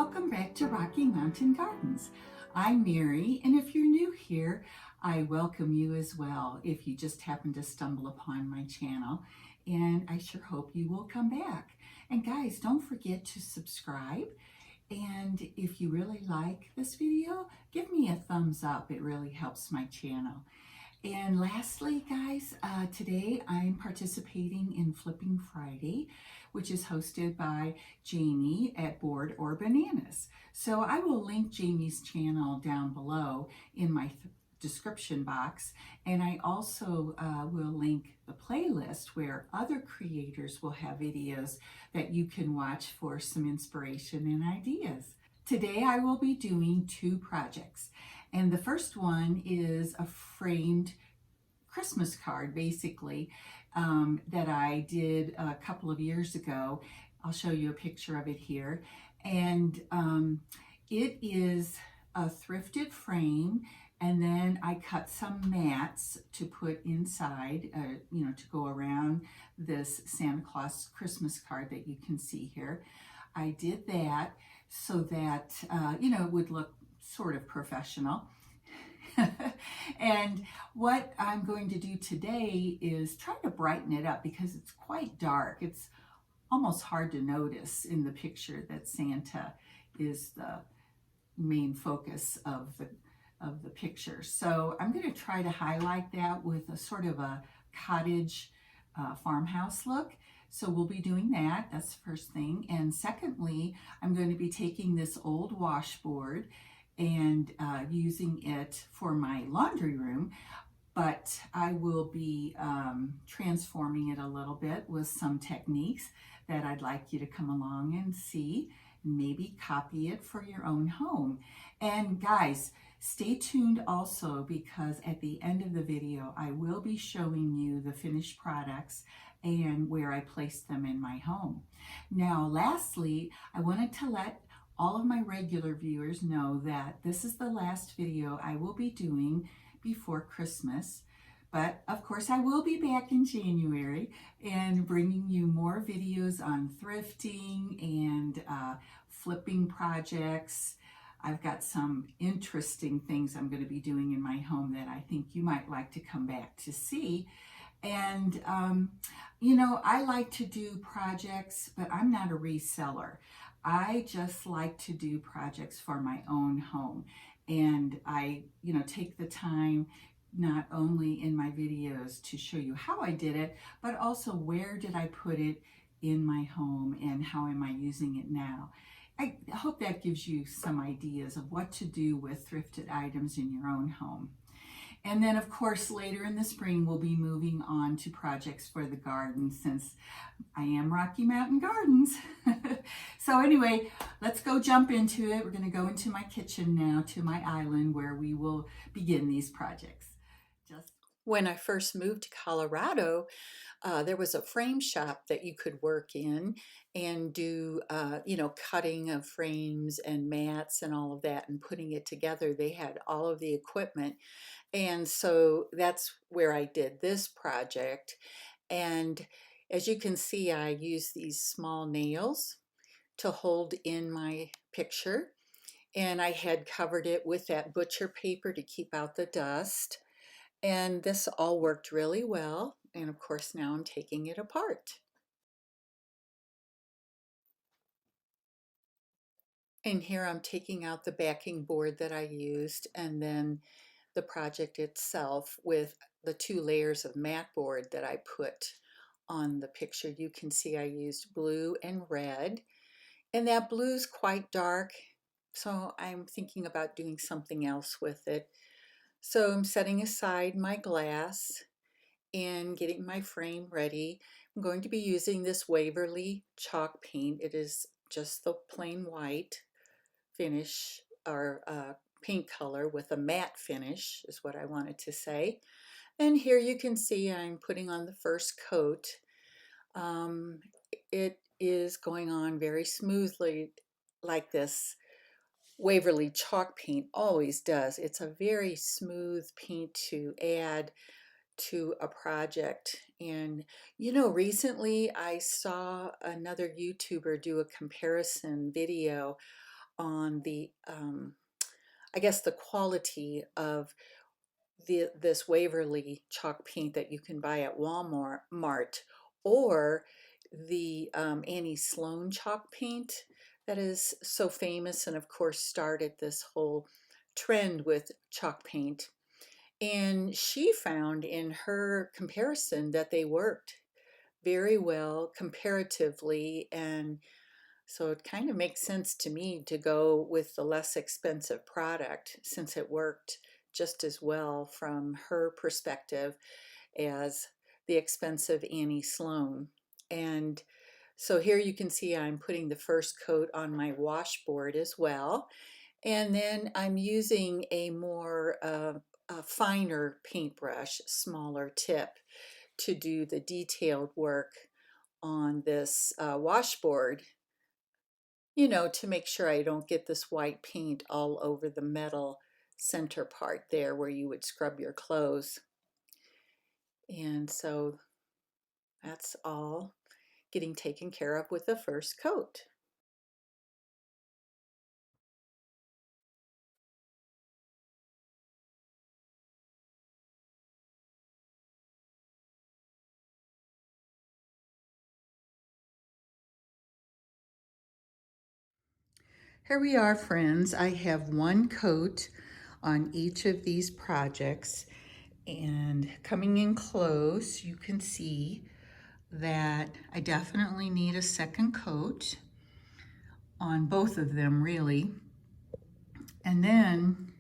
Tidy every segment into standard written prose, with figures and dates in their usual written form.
Welcome back to Rocky Mountain Gardens. I'm Mary, and if you're new here, I welcome you as well if you just happen to stumble upon my channel, and I sure hope you will come back. And guys, don't forget to subscribe, and if you really like this video, give me a thumbs up. It really helps my channel. And lastly, guys, today I'm participating in Flipping Friday, which is hosted by Jaime at Board or Bananas. So I will link Jaime's channel down below in my description box, and I also will link the playlist where other creators will have videos that you can watch for some inspiration and ideas. Today I will be doing two projects, and the first one is a framed Christmas card, basically, that I did a couple of years ago. I'll show you a picture of it here. And it is a thrifted frame, and then I cut some mats to put inside, to go around this Santa Claus Christmas card that you can see here. I did that so that, it would look sort of professional. And what I'm going to do today is try to brighten it up because it's quite dark. It's almost hard to notice in the picture that Santa is the main focus of the picture. So I'm going to try to highlight that with a sort of a cottage farmhouse look. So we'll be doing that. That's the first thing. And secondly, I'm going to be taking this old washboard and using it for my laundry room, but I will be transforming it a little bit with some techniques that I'd like you to come along and see, and maybe copy it for your own home. And guys, stay tuned also, because at the end of the video I will be showing you the finished products and where I placed them in my home. Now lastly, I wanted to let all of my regular viewers know that this is the last video I will be doing before Christmas. But of course I will be back in January and bringing you more videos on thrifting and flipping projects. I've got some interesting things I'm going to be doing in my home that I think you might like to come back to see. And I like to do projects, but I'm not a reseller. I just like to do projects for my own home. And I, take the time not only in my videos to show you how I did it, but also where did I put it in my home and how am I using it now. I hope that gives you some ideas of what to do with thrifted items in your own home. And then, of course, later in the spring, we'll be moving on to projects for the garden, since I am Rocky Mountain Gardens. So anyway, let's go jump into it. We're going to go into my kitchen now, to my island, where we will begin these projects. When I first moved to Colorado, there was a frame shop that you could work in and do, cutting of frames and mats and all of that and putting it together. They had all of the equipment. And so that's where I did this project. And as you can see, I use these small nails to hold in my picture. And I had covered it with that butcher paper to keep out the dust. And this all worked really well. And of course, now I'm taking it apart. And here I'm taking out the backing board that I used, and then the project itself with the 2 layers of mat board that I put on the picture. You can see I used blue and red, and that blue's quite dark, so I'm thinking about doing something else with it. So I'm setting aside my glass and getting my frame ready. I'm going to be using this Waverly chalk paint. It is just the plain white finish, or paint color with a matte finish is what I wanted to say. And here you can see I'm putting on the first coat. It is going on very smoothly, like this Waverly chalk paint always does. It's a very smooth paint to add to a project. And recently I saw another YouTuber do a comparison video on the, I guess, the quality of this Waverly chalk paint that you can buy at Walmart, or the Annie Sloan chalk paint that is so famous and of course started this whole trend with chalk paint. And she found in her comparison that they worked very well comparatively, and so it kind of makes sense to me to go with the less expensive product since it worked just as well from her perspective as the expensive Annie Sloan. And so here you can see I'm putting the first coat on my washboard as well. And then I'm using a more a finer paintbrush, smaller tip, to do the detailed work on this washboard, you know, to make sure I don't get this white paint all over the metal center part there where you would scrub your clothes. And so that's all getting taken care of with the first coat. Here we are, friends. I have one coat on each of these projects, and coming in close, you can see that I definitely need a second coat on both of them, really. And then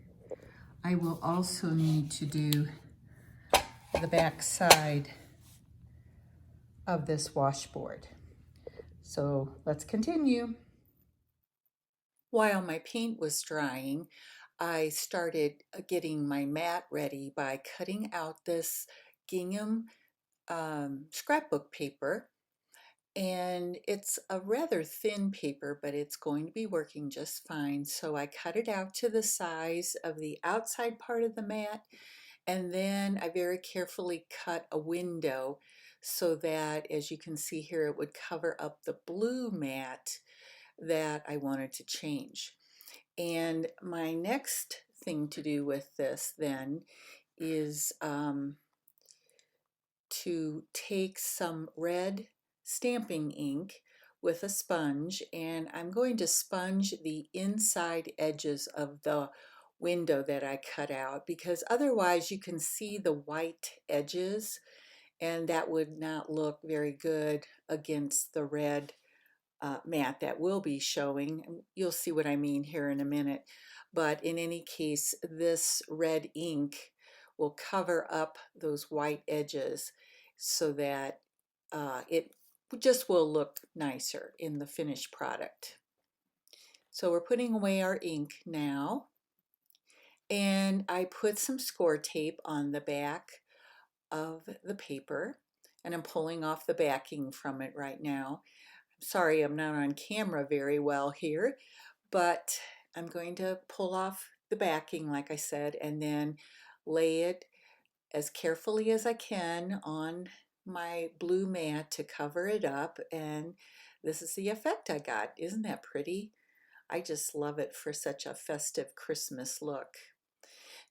I will also need to do the back side of this washboard. So let's continue. While my paint was drying, I started getting my mat ready by cutting out this gingham scrapbook paper. And it's a rather thin paper, but it's going to be working just fine. So I cut it out to the size of the outside part of the mat, and then I very carefully cut a window so that, as you can see here, it would cover up the blue mat that I wanted to change. And my next thing to do with this then is to take some red stamping ink with a sponge, and I'm going to sponge the inside edges of the window that I cut out, because otherwise you can see the white edges and that would not look very good against the red mat that will be showing. You'll see what I mean here in a minute. But in any case, this red ink will cover up those white edges so that it just will look nicer in the finished product. So we're putting away our ink now. And I put some score tape on the back of the paper, and I'm pulling off the backing from it right now. Sorry, I'm not on camera very well here, but I'm going to pull off the backing, like I said, and then lay it as carefully as I can on my blue mat to cover it up. And this is the effect I got. Isn't that pretty? I just love it for such a festive Christmas look.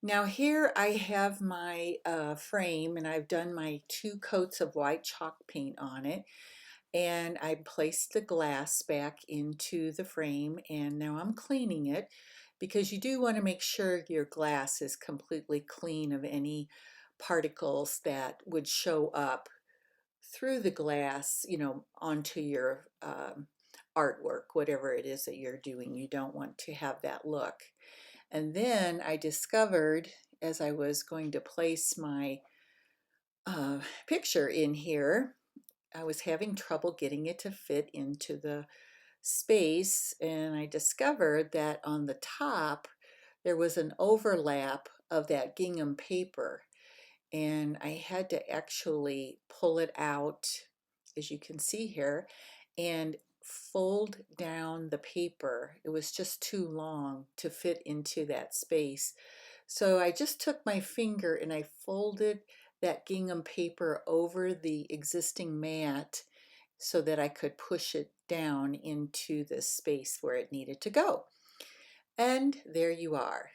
Now here I have my frame, and I've done my 2 coats of white chalk paint on it. And I placed the glass back into the frame, and now I'm cleaning it, because you do want to make sure your glass is completely clean of any particles that would show up through the glass, you know, onto your artwork, whatever it is that you're doing. You don't want to have that look. And then I discovered, as I was going to place my picture in here, I was having trouble getting it to fit into the space, and I discovered that on the top there was an overlap of that gingham paper, and I had to actually pull it out, as you can see here, and fold down the paper. It was just too long to fit into that space. So I just took my finger and I folded that gingham paper over the existing mat so that I could push it down into the space where it needed to go. And there you are.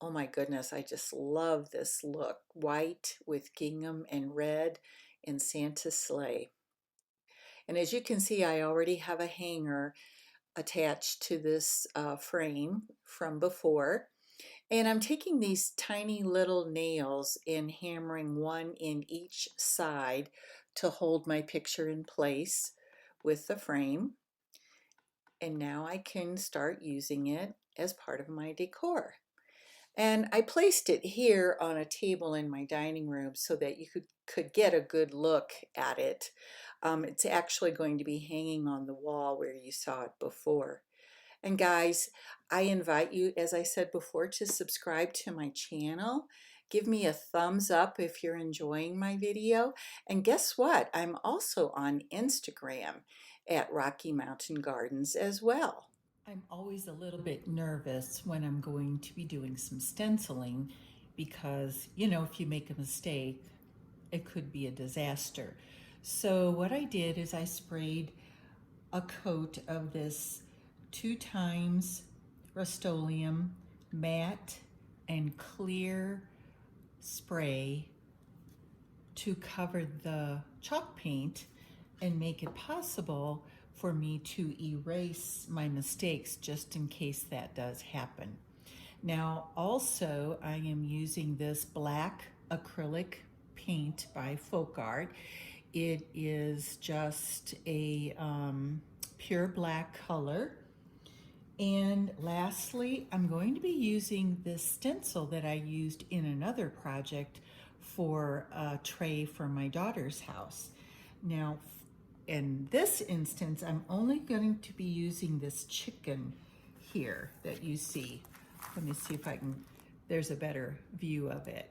Oh my goodness, I just love this look. White with gingham and red in Santa's sleigh. And as you can see, I already have a hanger attached to this frame from before. And I'm taking these tiny little nails and hammering one in each side to hold my picture in place with the frame. And now I can start using it as part of my decor. And I placed it here on a table in my dining room so that you could get a good look at it. It's actually going to be hanging on the wall where you saw it before. And guys, I invite you, as I said before, to subscribe to my channel. Give me a thumbs up if you're enjoying my video. And guess what? I'm also on Instagram at Rocky Mountain Gardens as well. I'm always a little bit nervous when I'm going to be doing some stenciling because, if you make a mistake, it could be a disaster. So, what I did is I sprayed a coat of this 2 times Rust-Oleum matte and clear spray to cover the chalk paint and make it possible for me to erase my mistakes just in case that does happen. Now, also, I am using this black acrylic paint by Folk Art. It is just a pure black color. And lastly, I'm going to be using this stencil that I used in another project for a tray for my daughter's house. Now, in this instance, I'm only going to be using this chicken here that you see. Let me see if I can, there's a better view of it.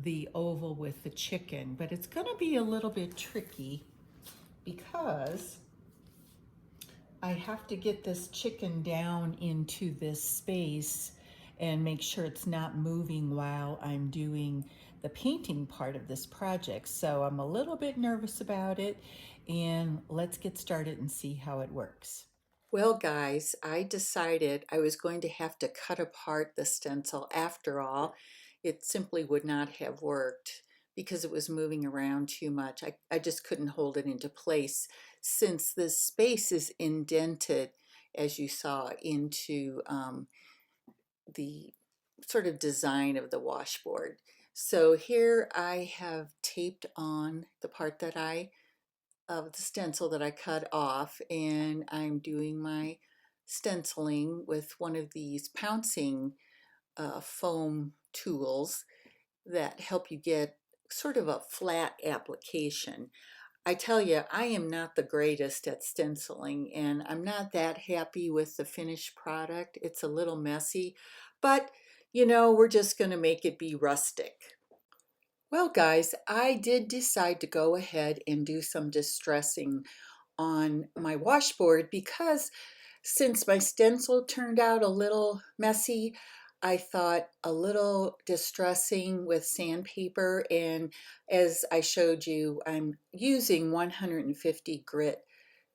The oval with the chicken, but it's gonna be a little bit tricky because I have to get this chicken down into this space and make sure it's not moving while I'm doing the painting part of this project. So I'm a little bit nervous about it, and let's get started and see how it works. Well, guys, I decided I was going to have to cut apart the stencil after all. It simply would not have worked because it was moving around too much. I just couldn't hold it into place since this space is indented, as you saw, into the sort of design of the washboard. So here I have taped on the part that of the stencil that I cut off, and I'm doing my stenciling with one of these pouncing foam tools that help you get sort of a flat application. I tell you, I am not the greatest at stenciling, and I'm not that happy with the finished product. It's a little messy, but we're just going to make it be rustic. Well, guys, I did decide to go ahead and do some distressing on my washboard because since my stencil turned out a little messy, I thought a little distressing with sandpaper. And as I showed you, I'm using 150 grit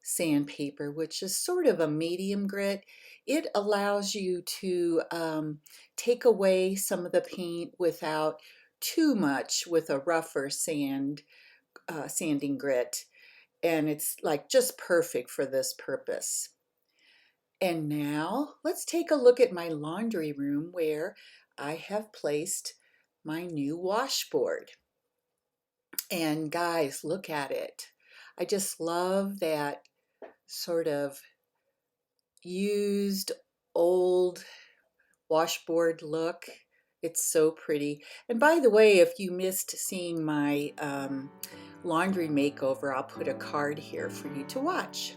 sandpaper, which is sort of a medium grit. It allows you to take away some of the paint without too much with a rougher sanding grit, and it's like just perfect for this purpose. And now let's take a look at my laundry room where I have placed my new washboard. And guys, look at it. I just love that sort of used old washboard look. It's so pretty. And by the way, if you missed seeing my laundry makeover, I'll put a card here for you to watch.